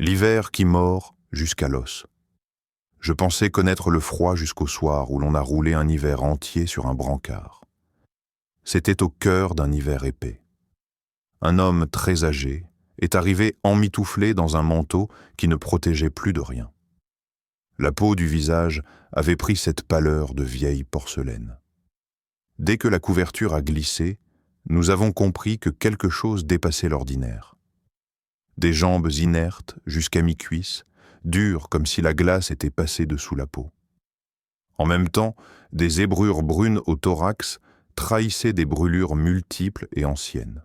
L'hiver qui mord jusqu'à l'os. Je pensais connaître le froid jusqu'au soir où l'on a roulé un hiver entier sur un brancard. C'était au cœur d'un hiver épais. Un homme très âgé est arrivé emmitouflé dans un manteau qui ne protégeait plus de rien. La peau du visage avait pris cette pâleur de vieille porcelaine. Dès que la couverture a glissé, nous avons compris que quelque chose dépassait l'ordinaire. Des jambes inertes jusqu'à mi-cuisse, dures comme si la glace était passée dessous la peau. En même temps, des zébrures brunes au thorax trahissaient des brûlures multiples et anciennes.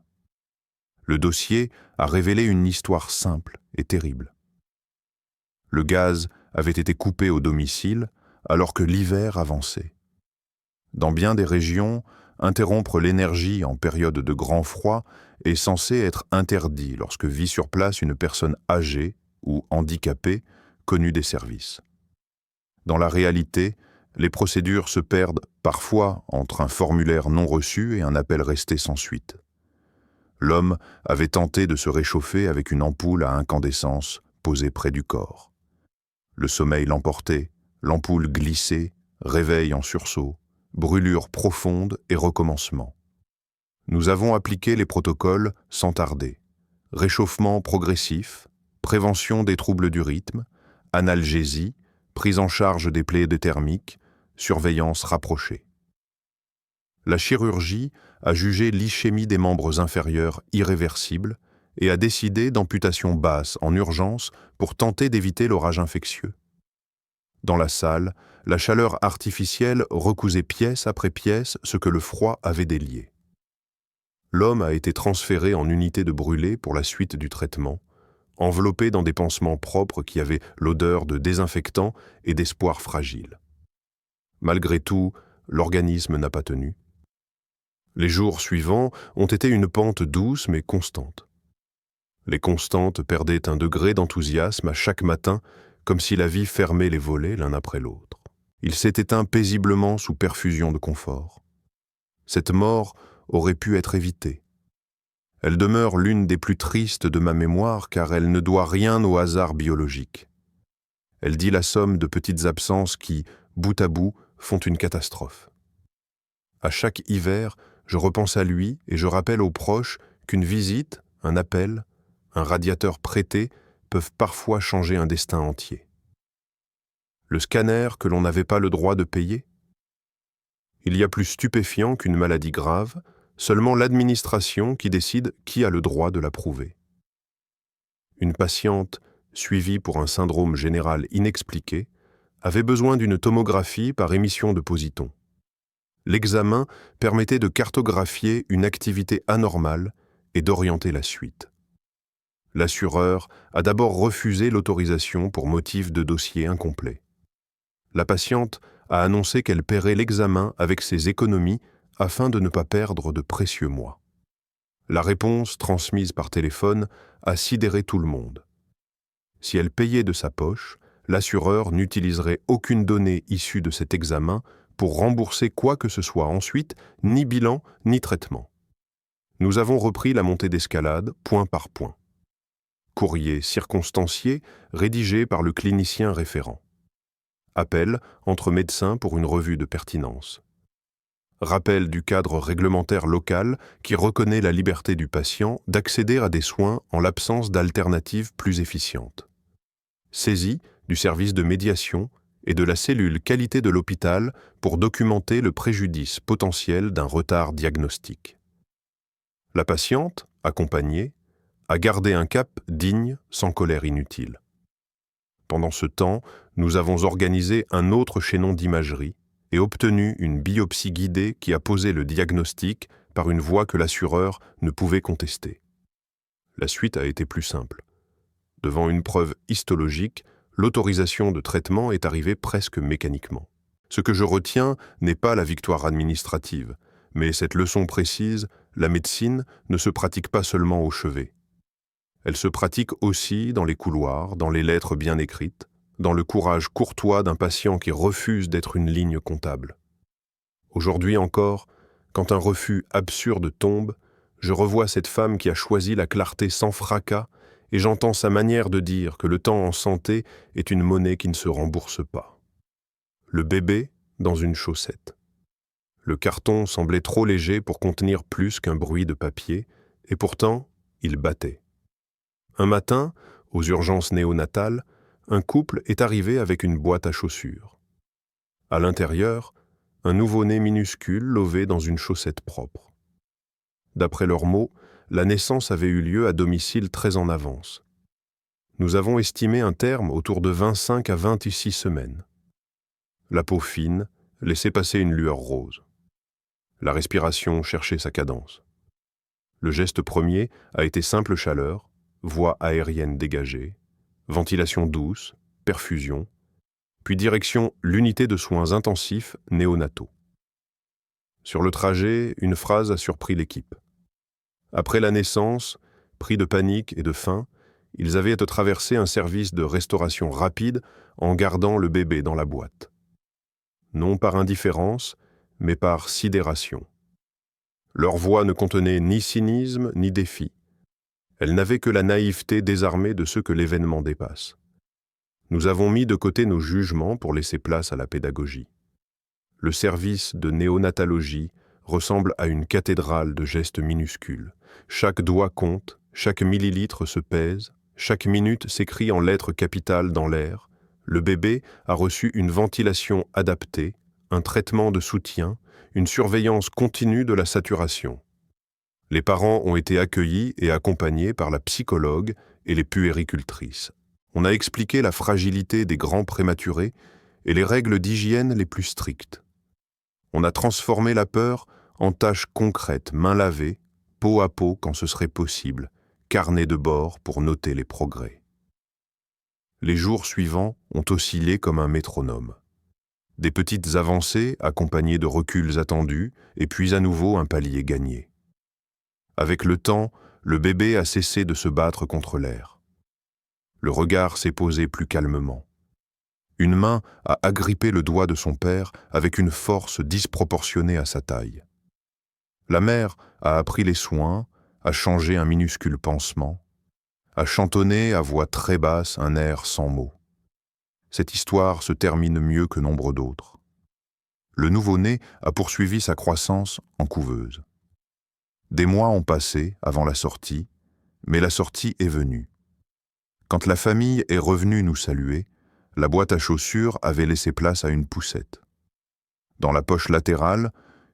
Le dossier a révélé une histoire simple et terrible. Le gaz avait été coupé au domicile alors que l'hiver avançait. Dans bien des régions, interrompre l'énergie en période de grand froid est censé être interdit lorsque vit sur place une personne âgée ou handicapée connue des services. Dans la réalité, les procédures se perdent parfois entre un formulaire non reçu et un appel resté sans suite. L'homme avait tenté de se réchauffer avec une ampoule à incandescence posée près du corps. Le sommeil l'emportait, l'ampoule glissait, réveil en sursaut, brûlure profonde et recommencement. Nous avons appliqué les protocoles sans tarder. Réchauffement progressif, prévention des troubles du rythme, analgésie, prise en charge des plaies thermiques, surveillance rapprochée. La chirurgie a jugé l'ischémie des membres inférieurs irréversible et a décidé d'amputation basse en urgence pour tenter d'éviter l'orage infectieux. Dans la salle, la chaleur artificielle recousait pièce après pièce ce que le froid avait délié. L'homme a été transféré en unité de brûlée pour la suite du traitement, enveloppé dans des pansements propres qui avaient l'odeur de désinfectant et d'espoir fragile. Malgré tout, l'organisme n'a pas tenu. Les jours suivants ont été une pente douce mais constante. Les constantes perdaient un degré d'enthousiasme à chaque matin, comme si la vie fermait les volets l'un après l'autre. Il s'est éteint paisiblement sous perfusion de confort. Cette mort aurait pu être évitée. Elle demeure l'une des plus tristes de ma mémoire car elle ne doit rien au hasard biologique. Elle dit la somme de petites absences qui, bout à bout, font une catastrophe. À chaque hiver, je repense à lui et je rappelle aux proches qu'une visite, un appel, un radiateur prêté peuvent parfois changer un destin entier. Le scanner que l'on n'avait pas le droit de payer? Il y a plus stupéfiant qu'une maladie grave, seulement l'administration qui décide qui a le droit de l'approuver. Une patiente, suivie pour un syndrome général inexpliqué, avait besoin d'une tomographie par émission de positons. L'examen permettait de cartographier une activité anormale et d'orienter la suite. L'assureur a d'abord refusé l'autorisation pour motif de dossier incomplet. La patiente a annoncé qu'elle paierait l'examen avec ses économies afin de ne pas perdre de précieux mois. La réponse transmise par téléphone a sidéré tout le monde. Si elle payait de sa poche, l'assureur n'utiliserait aucune donnée issue de cet examen pour rembourser quoi que ce soit ensuite, ni bilan, ni traitement. Nous avons repris la montée d'escalade, point par point. Courrier circonstancié rédigé par le clinicien référent. Appel entre médecins pour une revue de pertinence. Rappel du cadre réglementaire local qui reconnaît la liberté du patient d'accéder à des soins en l'absence d'alternatives plus efficientes. Saisie du service de médiation et de la cellule qualité de l'hôpital pour documenter le préjudice potentiel d'un retard diagnostique. La patiente, accompagnée, a gardé un cap digne sans colère inutile. Pendant ce temps, nous avons organisé un autre chaînon d'imagerie et obtenu une biopsie guidée qui a posé le diagnostic par une voie que l'assureur ne pouvait contester. La suite a été plus simple. Devant une preuve histologique, l'autorisation de traitement est arrivée presque mécaniquement. Ce que je retiens n'est pas la victoire administrative, mais cette leçon précise, la médecine ne se pratique pas seulement au chevet. Elle se pratique aussi dans les couloirs, dans les lettres bien écrites, dans le courage courtois d'un patient qui refuse d'être une ligne comptable. Aujourd'hui encore, quand un refus absurde tombe, je revois cette femme qui a choisi la clarté sans fracas et j'entends sa manière de dire que le temps en santé est une monnaie qui ne se rembourse pas. Le bébé dans une chaussette. Le carton semblait trop léger pour contenir plus qu'un bruit de papier, et pourtant, il battait. Un matin, aux urgences néonatales, un couple est arrivé avec une boîte à chaussures. À l'intérieur, un nouveau-né minuscule lové dans une chaussette propre. D'après leurs mots, la naissance avait eu lieu à domicile très en avance. Nous avons estimé un terme autour de 25 à 26 semaines. La peau fine laissait passer une lueur rose. La respiration cherchait sa cadence. Le geste premier a été simple chaleur, voie aérienne dégagée, ventilation douce, perfusion, puis direction l'unité de soins intensifs néonataux. Sur le trajet, une phrase a surpris l'équipe. Après la naissance, pris de panique et de faim, ils avaient traversé un service de restauration rapide en gardant le bébé dans la boîte. Non par indifférence, mais par sidération. Leur voix ne contenait ni cynisme ni défi. Elle n'avait que la naïveté désarmée de ceux que l'événement dépasse. Nous avons mis de côté nos jugements pour laisser place à la pédagogie. Le service de néonatologie ressemble à une cathédrale de gestes minuscules. Chaque doigt compte, chaque millilitre se pèse, chaque minute s'écrit en lettres capitales dans l'air. Le bébé a reçu une ventilation adaptée, un traitement de soutien, une surveillance continue de la saturation. Les parents ont été accueillis et accompagnés par la psychologue et les puéricultrices. On a expliqué la fragilité des grands prématurés et les règles d'hygiène les plus strictes. On a transformé la peur en tâches concrètes, mains lavées, peau à peau quand ce serait possible, carnet de bord pour noter les progrès. Les jours suivants ont oscillé comme un métronome. Des petites avancées accompagnées de reculs attendus et puis à nouveau un palier gagné. Avec le temps, le bébé a cessé de se battre contre l'air. Le regard s'est posé plus calmement. Une main a agrippé le doigt de son père avec une force disproportionnée à sa taille. La mère a appris les soins, a changé un minuscule pansement, a chantonné à voix très basse un air sans mots. Cette histoire se termine mieux que nombre d'autres. Le nouveau-né a poursuivi sa croissance en couveuse. Des mois ont passé avant la sortie, mais la sortie est venue. Quand la famille est revenue nous saluer, la boîte à chaussures avait laissé place à une poussette. Dans la poche latérale,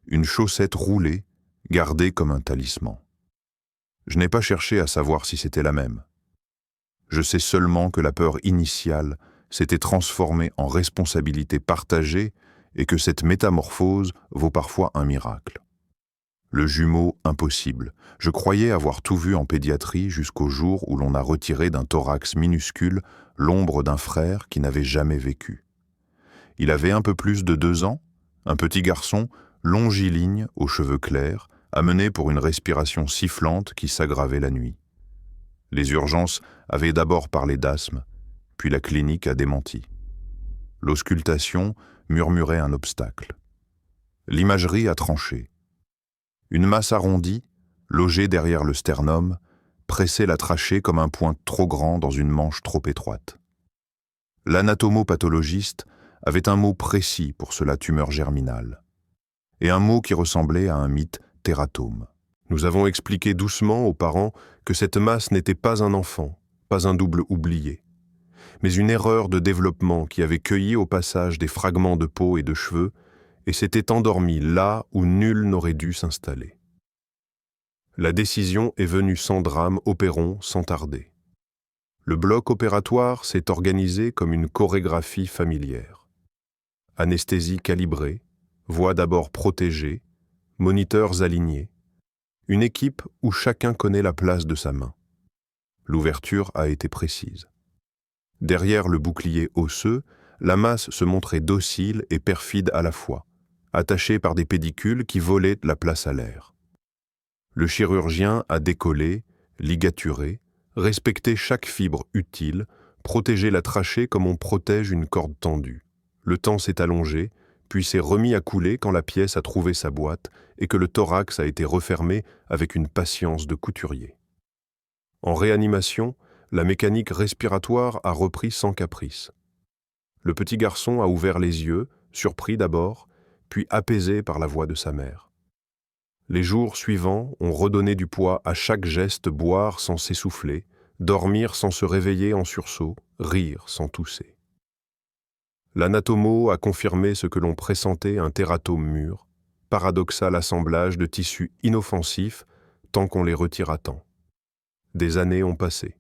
une chaussette roulée, gardée comme un talisman. Je n'ai pas cherché à savoir si c'était la même. Je sais seulement que la peur initiale s'était transformée en responsabilité partagée et que cette métamorphose vaut parfois un miracle. Le jumeau impossible. Je croyais avoir tout vu en pédiatrie jusqu'au jour où l'on a retiré d'un thorax minuscule l'ombre d'un frère qui n'avait jamais vécu. Il avait un peu plus de 2 ans, un petit garçon, longiligne, aux cheveux clairs, amené pour une respiration sifflante qui s'aggravait la nuit. Les urgences avaient d'abord parlé d'asthme, puis la clinique a démenti. L'auscultation murmurait un obstacle. L'imagerie a tranché. Une masse arrondie, logée derrière le sternum, pressait la trachée comme un point trop grand dans une manche trop étroite. L'anatomopathologiste avait un mot précis pour cela tumeur germinale, et un mot qui ressemblait à un mythe tératome. Nous avons expliqué doucement aux parents que cette masse n'était pas un enfant, pas un double oublié, mais une erreur de développement qui avait cueilli au passage des fragments de peau et de cheveux et s'était endormie là où nul n'aurait dû s'installer. La décision est venue sans drame, opérons sans tarder. Le bloc opératoire s'est organisé comme une chorégraphie familière. Anesthésie calibrée, voix d'abord protégée, moniteurs alignés, une équipe où chacun connaît la place de sa main. L'ouverture a été précise. Derrière le bouclier osseux, la masse se montrait docile et perfide à la fois, attachée par des pédicules qui volaient la place à l'air. Le chirurgien a décollé, ligaturé, respecté chaque fibre utile, protégé la trachée comme on protège une corde tendue. Le temps s'est allongé, puis s'est remis à couler quand la pièce a trouvé sa boîte et que le thorax a été refermé avec une patience de couturier. En réanimation, la mécanique respiratoire a repris sans caprice. Le petit garçon a ouvert les yeux, surpris d'abord, puis apaisé par la voix de sa mère. Les jours suivants ont redonné du poids à chaque geste, boire sans s'essouffler, dormir sans se réveiller en sursaut, rire sans tousser. L'anatomo a confirmé ce que l'on pressentait, un tératome mûr, paradoxal assemblage de tissus inoffensifs tant qu'on les retire à temps. Des années ont passé.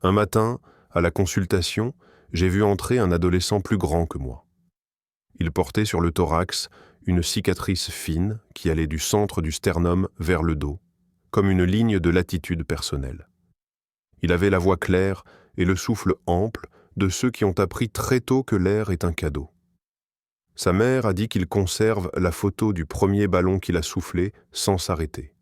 Un matin, à la consultation, j'ai vu entrer un adolescent plus grand que moi. Il portait sur le thorax une cicatrice fine qui allait du centre du sternum vers le dos, comme une ligne de latitude personnelle. Il avait la voix claire et le souffle ample de ceux qui ont appris très tôt que l'air est un cadeau. Sa mère a dit qu'il conserve la photo du premier ballon qu'il a soufflé sans s'arrêter.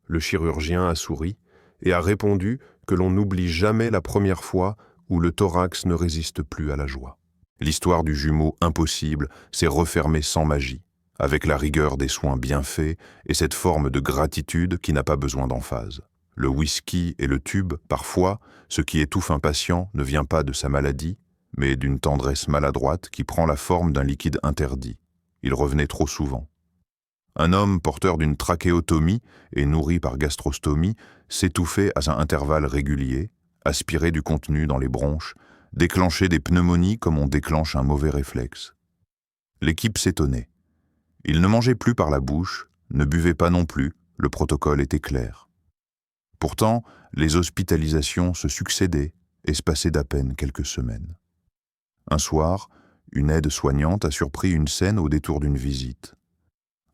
Le chirurgien a souri et a répondu que l'on n'oublie jamais la première fois où le thorax ne résiste plus à la joie. L'histoire du jumeau impossible s'est refermée sans magie, avec la rigueur des soins bien faits et cette forme de gratitude qui n'a pas besoin d'emphase. Le whisky et le tube, parfois, ce qui étouffe un patient ne vient pas de sa maladie, mais d'une tendresse maladroite qui prend la forme d'un liquide interdit. Il revenait trop souvent. Un homme porteur d'une trachéotomie et nourri par gastrostomie s'étouffait à intervalles réguliers, aspirait du contenu dans les bronches, déclenchait des pneumonies comme on déclenche un mauvais réflexe. L'équipe s'étonnait. Il ne mangeait plus par la bouche, ne buvait pas non plus, le protocole était clair. Pourtant, les hospitalisations se succédaient, espacées d'à peine quelques semaines. Un soir, une aide-soignante a surpris une scène au détour d'une visite.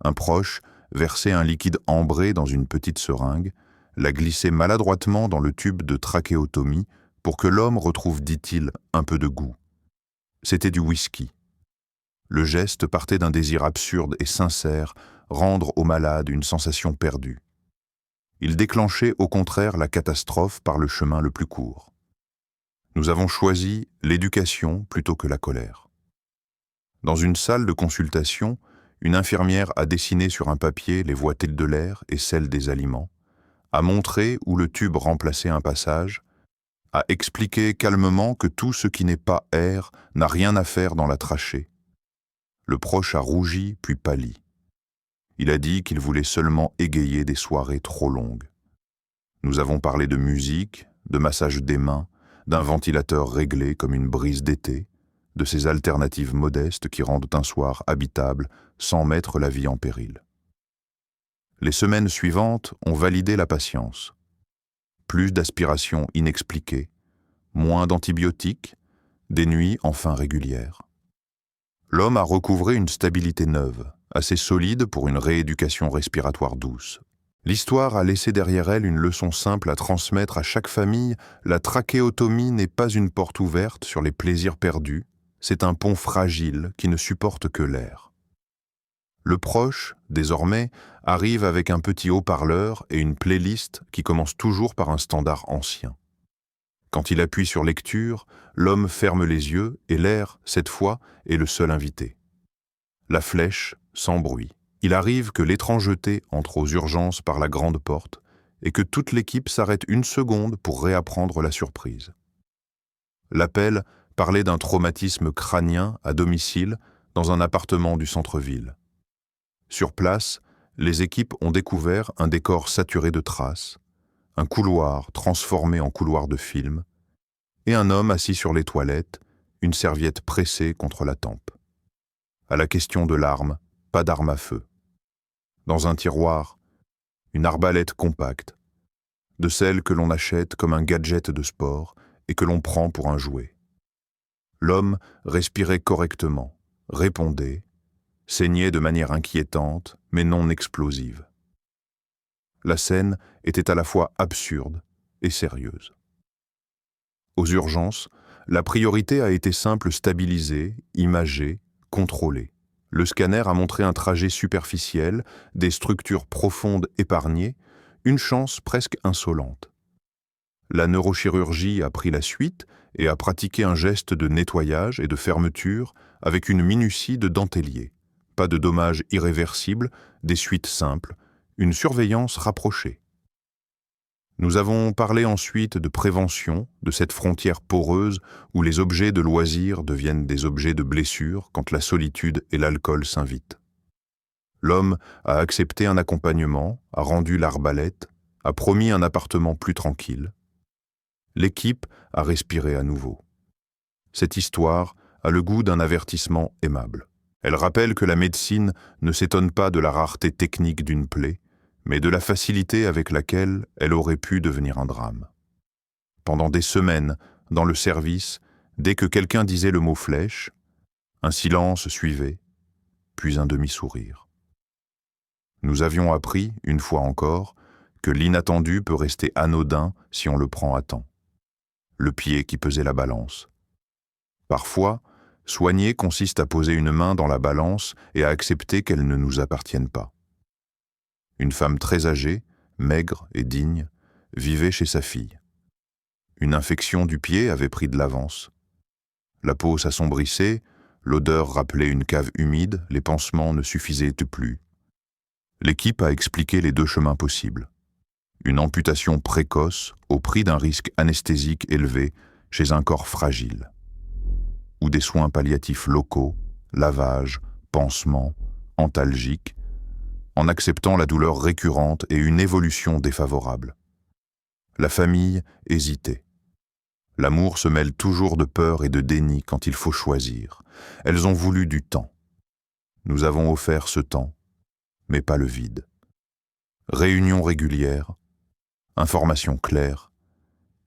Un proche versait un liquide ambré dans une petite seringue, la glissait maladroitement dans le tube de trachéotomie pour que l'homme retrouve, dit-il, un peu de goût. C'était du whisky. Le geste partait d'un désir absurde et sincère, rendre au malade une sensation perdue. Il déclenchait au contraire la catastrophe par le chemin le plus court. Nous avons choisi l'éducation plutôt que la colère. Dans une salle de consultation, une infirmière a dessiné sur un papier les voies de l'air et celles des aliments, a montré où le tube remplaçait un passage, a expliqué calmement que tout ce qui n'est pas air n'a rien à faire dans la trachée. Le proche a rougi puis pâli. Il a dit qu'il voulait seulement égayer des soirées trop longues. Nous avons parlé de musique, de massage des mains, d'un ventilateur réglé comme une brise d'été, de ces alternatives modestes qui rendent un soir habitable sans mettre la vie en péril. Les semaines suivantes ont validé la patience. Plus d'aspirations inexpliquées, moins d'antibiotiques, des nuits enfin régulières. L'homme a recouvré une stabilité neuve, assez solide pour une rééducation respiratoire douce. L'histoire a laissé derrière elle une leçon simple à transmettre à chaque famille. La trachéotomie n'est pas une porte ouverte sur les plaisirs perdus, c'est un pont fragile qui ne supporte que l'air. Le proche, désormais, arrive avec un petit haut-parleur et une playlist qui commence toujours par un standard ancien. Quand il appuie sur lecture, l'homme ferme les yeux et l'air, cette fois, est le seul invité. La flèche, sans bruit. Il arrive que l'étrangeté entre aux urgences par la grande porte et que toute l'équipe s'arrête une seconde pour réapprendre la surprise. L'appel parlait d'un traumatisme crânien à domicile dans un appartement du centre-ville. Sur place, les équipes ont découvert un décor saturé de traces, un couloir transformé en couloir de film, et un homme assis sur les toilettes, une serviette pressée contre la tempe. À la question de l'arme, pas d'arme à feu. Dans un tiroir, une arbalète compacte, de celle que l'on achète comme un gadget de sport et que l'on prend pour un jouet. L'homme respirait correctement, répondait, saignait de manière inquiétante, mais non explosive. La scène était à la fois absurde et sérieuse. Aux urgences, la priorité a été simple: stabiliser, imager, contrôler. Le scanner a montré un trajet superficiel, des structures profondes épargnées, une chance presque insolente. La neurochirurgie a pris la suite et a pratiqué un geste de nettoyage et de fermeture avec une minutie de dentelier. Pas de dommages irréversibles, des suites simples, une surveillance rapprochée. Nous avons parlé ensuite de prévention, de cette frontière poreuse où les objets de loisirs deviennent des objets de blessure quand la solitude et l'alcool s'invitent. L'homme a accepté un accompagnement, a rendu l'arbalète, a promis un appartement plus tranquille. L'équipe a respiré à nouveau. Cette histoire a le goût d'un avertissement aimable. Elle rappelle que la médecine ne s'étonne pas de la rareté technique d'une plaie, mais de la facilité avec laquelle elle aurait pu devenir un drame. Pendant des semaines, dans le service, dès que quelqu'un disait le mot flèche, un silence suivait, puis un demi-sourire. Nous avions appris, une fois encore, que l'inattendu peut rester anodin si on le prend à temps. Le pied qui pesait la balance. Parfois, soigner consiste à poser une main dans la balance et à accepter qu'elle ne nous appartienne pas. Une femme très âgée, maigre et digne, vivait chez sa fille. Une infection du pied avait pris de l'avance. La peau s'assombrissait, l'odeur rappelait une cave humide, les pansements ne suffisaient plus. L'équipe a expliqué les deux chemins possibles. Une amputation précoce au prix d'un risque anesthésique élevé chez un corps fragile. Ou des soins palliatifs locaux, lavage, pansement, antalgiques, en acceptant la douleur récurrente et une évolution défavorable. La famille hésitait. L'amour se mêle toujours de peur et de déni quand il faut choisir. Elles ont voulu du temps. Nous avons offert ce temps, mais pas le vide. Réunions régulières, informations claires,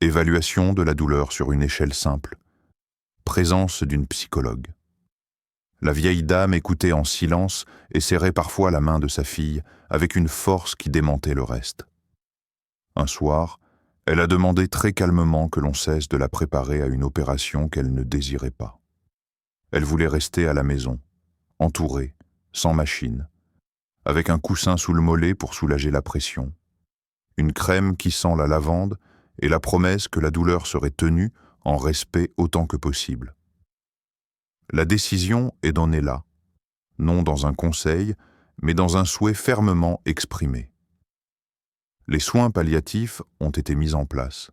évaluation de la douleur sur une échelle simple, présence d'une psychologue. La vieille dame écoutait en silence et serrait parfois la main de sa fille avec une force qui démentait le reste. Un soir, elle a demandé très calmement que l'on cesse de la préparer à une opération qu'elle ne désirait pas. Elle voulait rester à la maison, entourée, sans machine, avec un coussin sous le mollet pour soulager la pression, une crème qui sent la lavande et la promesse que la douleur serait tenue en respect autant que possible. La décision est d'en est là, non dans un conseil, mais dans un souhait fermement exprimé. Les soins palliatifs ont été mis en place.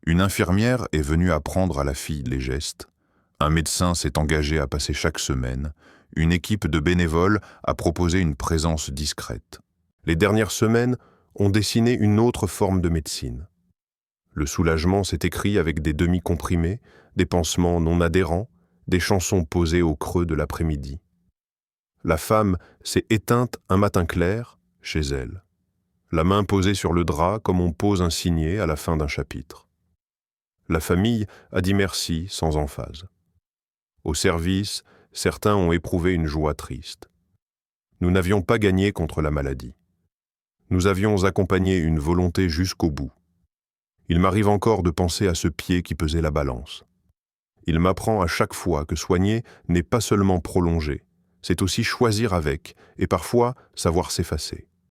Une infirmière est venue apprendre à la fille les gestes, un médecin s'est engagé à passer chaque semaine, une équipe de bénévoles a proposé une présence discrète. Les dernières semaines ont dessiné une autre forme de médecine. Le soulagement s'est écrit avec des demi-comprimés, des pansements non adhérents, des chansons posées au creux de l'après-midi. La femme s'est éteinte un matin clair, chez elle, la main posée sur le drap comme on pose un signet à la fin d'un chapitre. La famille a dit merci sans emphase. Au service, certains ont éprouvé une joie triste. Nous n'avions pas gagné contre la maladie. Nous avions accompagné une volonté jusqu'au bout. Il m'arrive encore de penser à ce pied qui pesait la balance. Il m'apprend à chaque fois que soigner n'est pas seulement prolonger, c'est aussi choisir avec et parfois savoir s'effacer.